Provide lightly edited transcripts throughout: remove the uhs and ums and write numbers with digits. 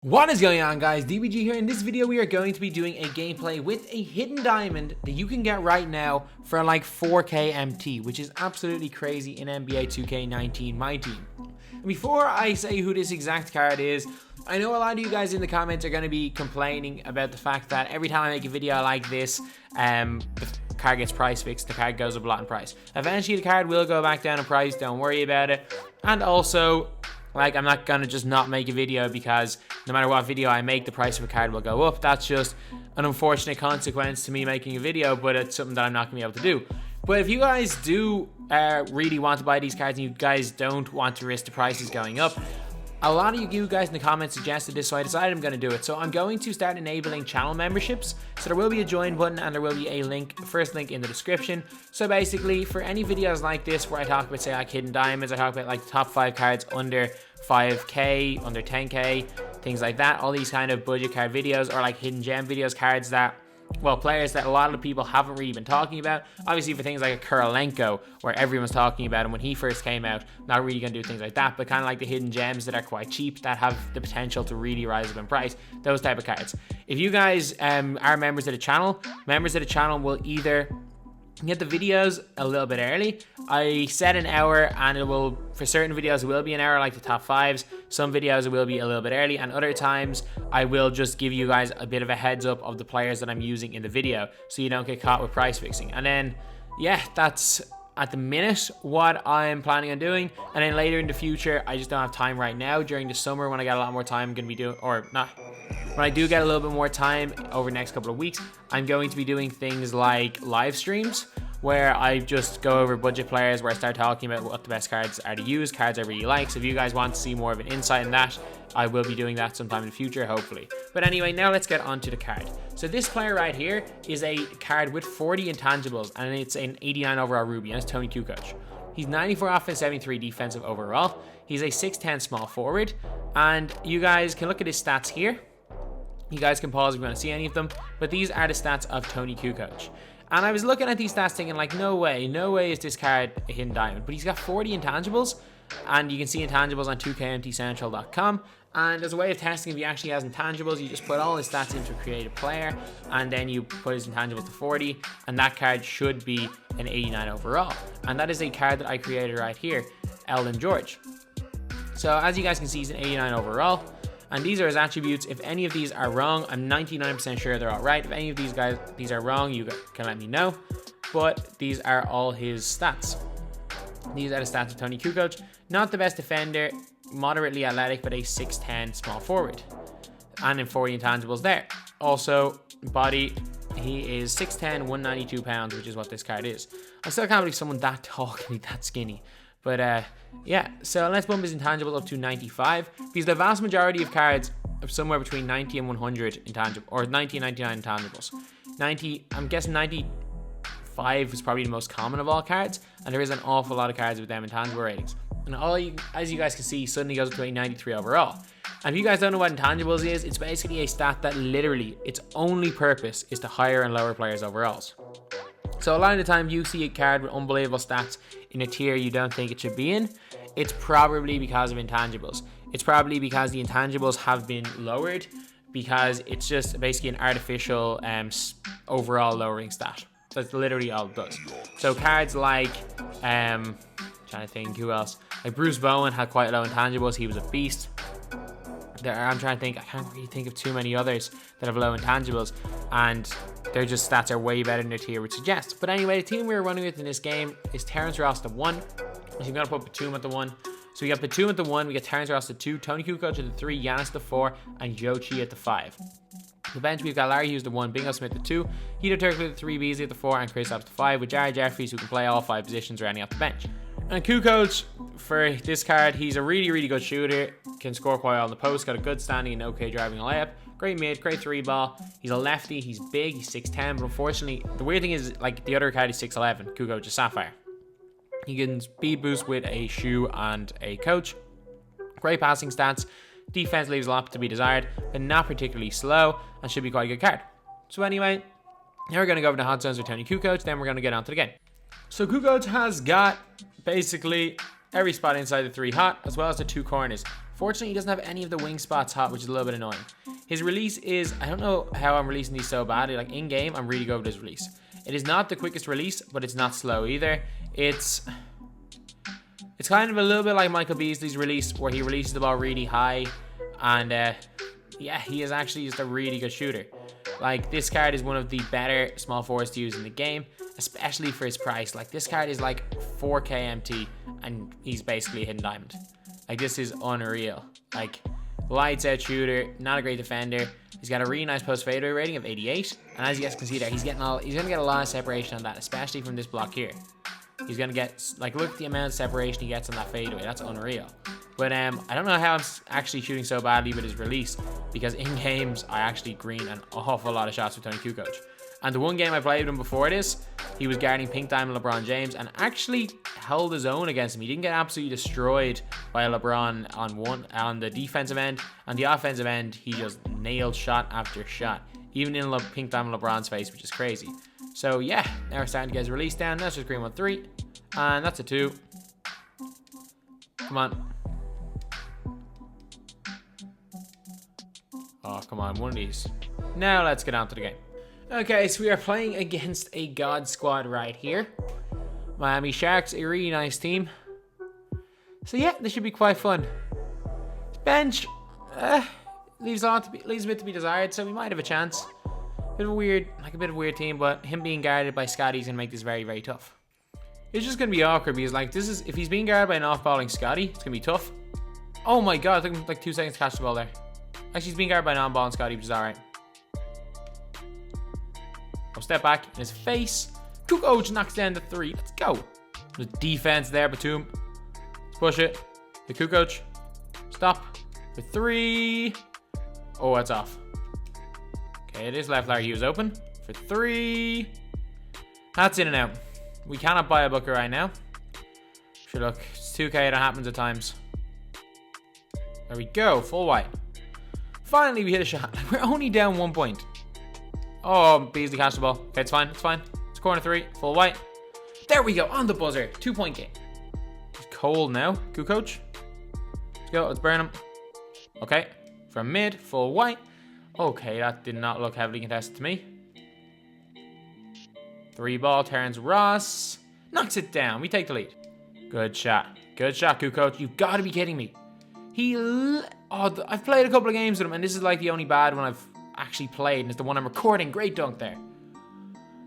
What is going on, guys? DBG here. In this video we are going to be doing a gameplay with a hidden diamond that you can get right now for like 4k MT, which is absolutely crazy in NBA 2K19 MyTEAM. And before I say who this exact card is, I know a lot of you guys in the comments are going to be complaining about the fact that every time I make a video like this, the card gets price fixed, the card goes up a lot in price. Eventually the card will go back down in price, don't worry about it. And also, like, I'm not gonna just not make a video because no matter what video I make, the price of a card will go up. That's just an unfortunate consequence to me making a video, but it's something that I'm not gonna be able to do. But if you guys do really want to buy these cards and you guys don't want to risk the prices going up, a lot of you guys in the comments suggested this, so I decided I'm going to do it. So I'm going to start enabling channel memberships. So there will be a join button and there will be a link, first link in the description. So basically, for any videos like this where I talk about, say, like hidden diamonds, I talk about like top 5 cards under 5k, under 10k, things like that. All these kind of budget card videos, or like hidden gem videos, cards that, well, players that a lot of the people haven't really been talking about. Obviously for things like a Kukoc, where everyone's talking about him when he first came out, not really going to do things like that, but kind of like the hidden gems that are quite cheap, that have the potential to really rise up in price, those type of cards. If you guys are members of the channel will either get the videos a little bit early. I set an hour, and it will, for certain videos it will be an hour, like the top 5s. Some videos it will be a little bit early, and other times I will just give you guys a bit of a heads up of the players that I'm using in the video, so you don't get caught with price fixing. And then, yeah, that's at the minute what I'm planning on doing. And then later in the future, I just don't have time right now. During the summer, when I got a lot more time, I'm going to be doing, or not, when I do get a little bit more time over the next couple of weeks, I'm going to be doing things like live streams, where I just go over budget players, where I start talking about what the best cards are to use, cards I really like. So if you guys want to see more of an insight in that, I will be doing that sometime in the future, hopefully. But anyway, now let's get onto the card. So this player right here is a card with 40 intangibles, and it's an 89 overall Ruby, and it's Toni Kukoc. He's 94 offense, 73 defensive overall. He's a 6'10 small forward, and you guys can look at his stats here. You guys can pause if you want to see any of them, but these are the stats of Toni Kukoc. And I was looking at these stats thinking, like, no way is this card a hidden diamond. But he's got 40 intangibles, and you can see intangibles on 2KMTCentral.com. And as a way of testing if he actually has intangibles, you just put all his stats into create a player, and then you put his intangibles to 40, and that card should be an 89 overall. And that is a card that I created right here, Elden George. So as you guys can see, he's an 89 overall. And these are his attributes. If any of these are wrong, I'm 99% sure they're all right. If any of these are wrong, you can let me know. But these are all his stats. These are the stats of Toni Kukoc. Not the best defender, moderately athletic, but a 6'10 small forward. And in 40 intangibles there. Also, body, he is 6'10", 192 pounds, which is what this card is. I still can't believe someone that tall can be that skinny. But yeah, so let's bump his intangibles up to 95, because the vast majority of cards are somewhere between 90 and 100 intangible, or 90 and 99 intangibles. 90, I'm guessing 95 is probably the most common of all cards, and there is an awful lot of cards with them intangible ratings. And as you guys can see, suddenly goes up to a 93 overall. And if you guys don't know what intangibles is, it's basically a stat that literally, its only purpose is to higher and lower players' overalls. So a lot of the time you see a card with unbelievable stats in a tier you don't think it should be in, it's probably because of intangibles. It's probably because the intangibles have been lowered, because it's just basically an artificial overall lowering stat. That's literally all it does. So cards like, trying to think who else, like Bruce Bowen had quite low intangibles, he was a beast. I'm trying to think, I can't really think of too many others that have low intangibles, and their just stats are way better than their tier would suggest. But anyway, the team we're running with in this game is Terrence Ross at 1. So I'm going to put Batum at the 1. So we got Batum at the 1, we got Terrence Ross at 2, Toni Kukoc at the 3, Giannis at the 4, and Jochi at the 5. The bench, we've got Larry Hughes at the 1, Bingo Smith at 2, Heater Turkle at the 3, Beasley at the 4, and Kristaps at the 5, with Jared Jeffries, who can play all 5 positions running off the bench. And Kukoc, for this card, he's a really good shooter, can score quite well on the post, got a good standing and okay driving layup, great mid, great 3 ball, he's a lefty, he's big, he's 6'10", but unfortunately, the weird thing is, like, the other card is 6'11", Kukoc is Sapphire. He can speed boost with a shoe and a coach, great passing stats, defense leaves a lot to be desired, but not particularly slow, and should be quite a good card. So anyway, now we're going to go over the hot zones with Toni Kukoc, then we're going to get on to the game. So Kukoc has got basically every spot inside the 3 hot, as well as the 2 corners. Fortunately, he doesn't have any of the wing spots hot, which is a little bit annoying. His release is, I don't know how I'm releasing these so badly. Like in game, I'm really good with his release. It is not the quickest release, but it's not slow either. It's kind of a little bit like Michael Beasley's release, where he releases the ball really high, and yeah, he is actually just a really good shooter. Like, this card is one of the better small forwards to use in the game, especially for his price. Like, this card is like 4k MT, and he's basically a hidden diamond. Like, this is unreal. Like, lights out shooter, not a great defender. He's got a really nice post fadeaway rating of 88, and as you guys can see there, he's gonna get a lot of separation on that, especially from this block here. He's gonna get, like, look at the amount of separation he gets on that fadeaway. That's unreal. But I don't know how I'm actually shooting so badly with his release, because in games I actually green an awful lot of shots with Toni Kukoc. And the one game I played with him before this, he was guarding Pink Diamond LeBron James and actually held his own against him. He didn't get absolutely destroyed by LeBron on the defensive end. On the offensive end, he just nailed shot after shot, even in Pink Diamond LeBron's face, which is crazy. So yeah, now we're starting to get his release down. That's just green 1-3, and that's a 2. Come on. Oh, come on, one of these. Now let's get on to the game. Okay, so we are playing against a God squad right here. Miami Sharks, a really nice team. So yeah, this should be quite fun. Bench leaves a bit to be desired, so we might have a chance. A bit of a weird team, but him being guarded by Scotty's gonna make this very, very tough. It's just gonna be awkward because, like, if he's being guarded by an off-balling Scotty, it's gonna be tough. Oh my god, it took him like 2 seconds to catch the ball there. Actually, he's being guarded by an on-balling Scotty, which is alright. I'll step back in his face. Kukoc knocks down the 3. Let's go. There's defense there, Batum. Let's push it. The Kukoc. Stop. For 3. Oh, that's off. Okay, this left Larry Hughes open. For 3. That's in and out. We cannot buy a booker right now. Sure, look. It's 2K. That happens at times. There we go. Full white. Finally, we hit a shot. We're only down 1 point. Oh, Beasley catch the ball. Okay, it's fine. It's fine. It's corner 3. Full white. There we go. On the buzzer. 2-point game. He's cold now. Kukoc. Let's go. Let's burn him. Okay. From mid. Full white. Okay, that did not look heavily contested to me. 3 ball. Terrence Ross. Knocks it down. We take the lead. Good shot. Good shot, Kukoc. You've got to be kidding me. I've played a couple of games with him, and this is like the only bad one I've actually played, and it's the one I'm recording. Great dunk there.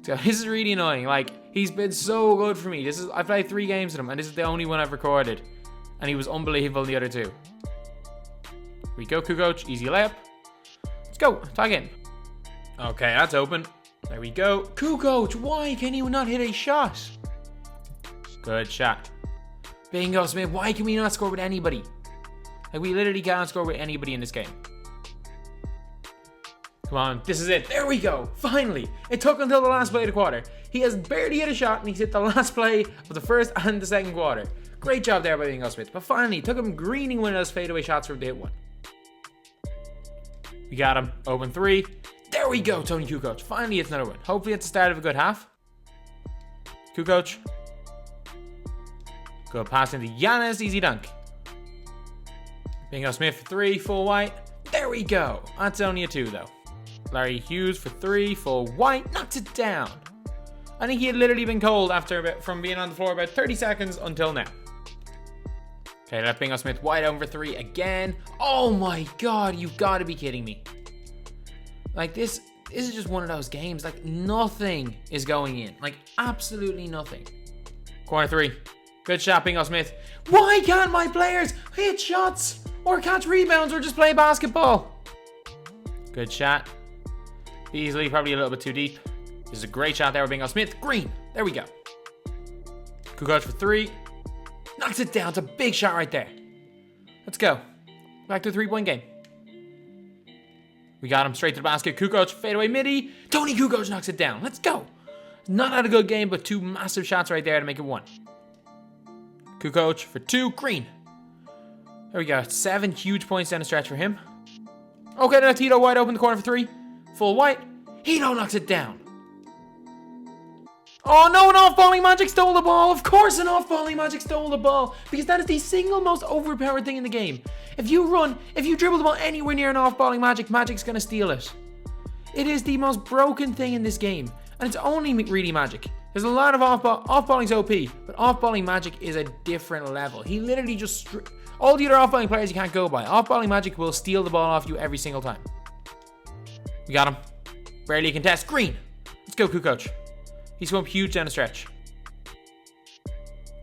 So this is really annoying. Like, he's been so good for me. I've played 3 games with him, and this is the only one I've recorded, and he was unbelievable in the other 2. Here we go, Kukoc. Easy layup. Let's go. Tag in. Okay, that's open. There we go. Kukoc, why can you not hit a shot? Good shot. Bingo, Smith. Why can we not score with anybody? Like, we literally can't score with anybody in this game. Come on, this is it. There we go. Finally. It took until the last play of the quarter. He has barely hit a shot, and he's hit the last play of the first and the second quarter. Great job there by Bingo Smith. But finally, it took him greening one of those fadeaway shots for him to hit one. We got him. Open 3. There we go, Toni Kukoc. Finally, it's another one. Hopefully, it's the start of a good half. Kukoc. Good pass into Giannis. Easy dunk. Bingo Smith for 3, full white. There we go. That's only a 2, though. Larry Hughes for 3, full white. Knocks it down. I think he had literally been cold from being on the floor about 30 seconds until now. Okay, let Bingo Smith wide open for 3 again. Oh my god, you've got to be kidding me. Like, this is just one of those games. Like, nothing is going in. Like, absolutely nothing. Corner 3. Good shot, Bingo Smith. Why can't my players hit shots or catch rebounds or just play basketball? Good shot. Beasley probably a little bit too deep. This is a great shot there with Bingo Smith. Green. There we go. Kukoc for 3. Knocks it down. It's a big shot right there. Let's go. Back to a 3-point game. We got him straight to the basket. Kukoc, fadeaway midi. Toni Kukoc knocks it down. Let's go. Not had a good game, but 2 massive shots right there to make it 1. Kukoc for 2. Green. There we go. 7 huge points down the stretch for him. Okay, now Tito wide open the corner for 3. Full white. Hito knocks it down. Oh no, an off-balling Magic stole the ball. Of course an off-balling Magic stole the ball, because that is the single most overpowered thing in the game. If you dribble the ball anywhere near an off-balling Magic, Magic's gonna steal it. It is the most broken thing in this game, and it's only really Magic. There's a lot of off-balling's OP, but off-balling Magic is a different level. He literally just all the other off-balling players you can't go by. Off-balling Magic will steal the ball off you every single time. We got him. Barely a contest. Green. Let's go, kukoc. He's going huge down the stretch.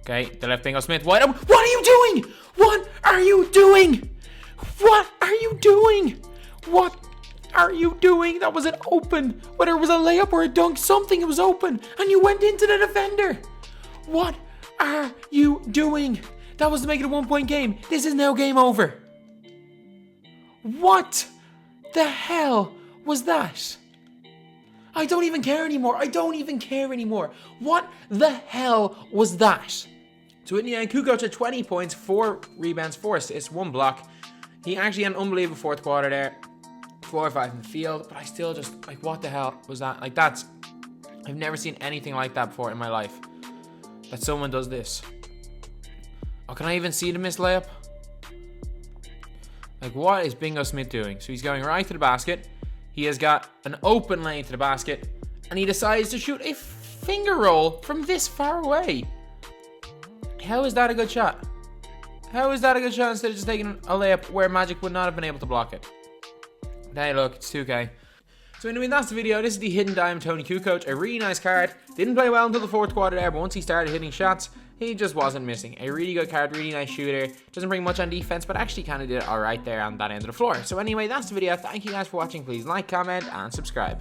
Okay, the left bingo Smith wide open. What are you doing? What are you doing? What are you doing? What are you doing? That was an open. Whether it was a layup or a dunk, something, it was open. And you went into the defender. What are you doing? That was to make it a 1-point game. This is now game over. What the hell was that? I don't even care anymore. I don't even care anymore. What the hell was that? So in the end, kukoc had 20 points, 4 rebounds, 4 assists, 1 block. He actually had an unbelievable fourth quarter there. 4 or 5 in the field, but I still just, like, what the hell was that? Like, I've never seen anything like that before in my life. That someone does this. Oh, can I even see the missed layup? Like, what is Bingo Smith doing? So he's going right to the basket. He has got an open lane to the basket, and he decides to shoot a finger roll from this far away. How is that a good shot? How is that a good shot instead of just taking a layup where Magic would not have been able to block it? But hey, look, it's 2K. So anyway, that's the video. This is the Hidden Diamond Toni Kukoc. A really nice card. Didn't play well until the fourth quarter there, but once he started hitting shots, he just wasn't missing. A really good card, really nice shooter. Doesn't bring much on defense, but actually kind of did alright there on that end of the floor. So anyway, that's the video. Thank you guys for watching. Please like, comment, and subscribe.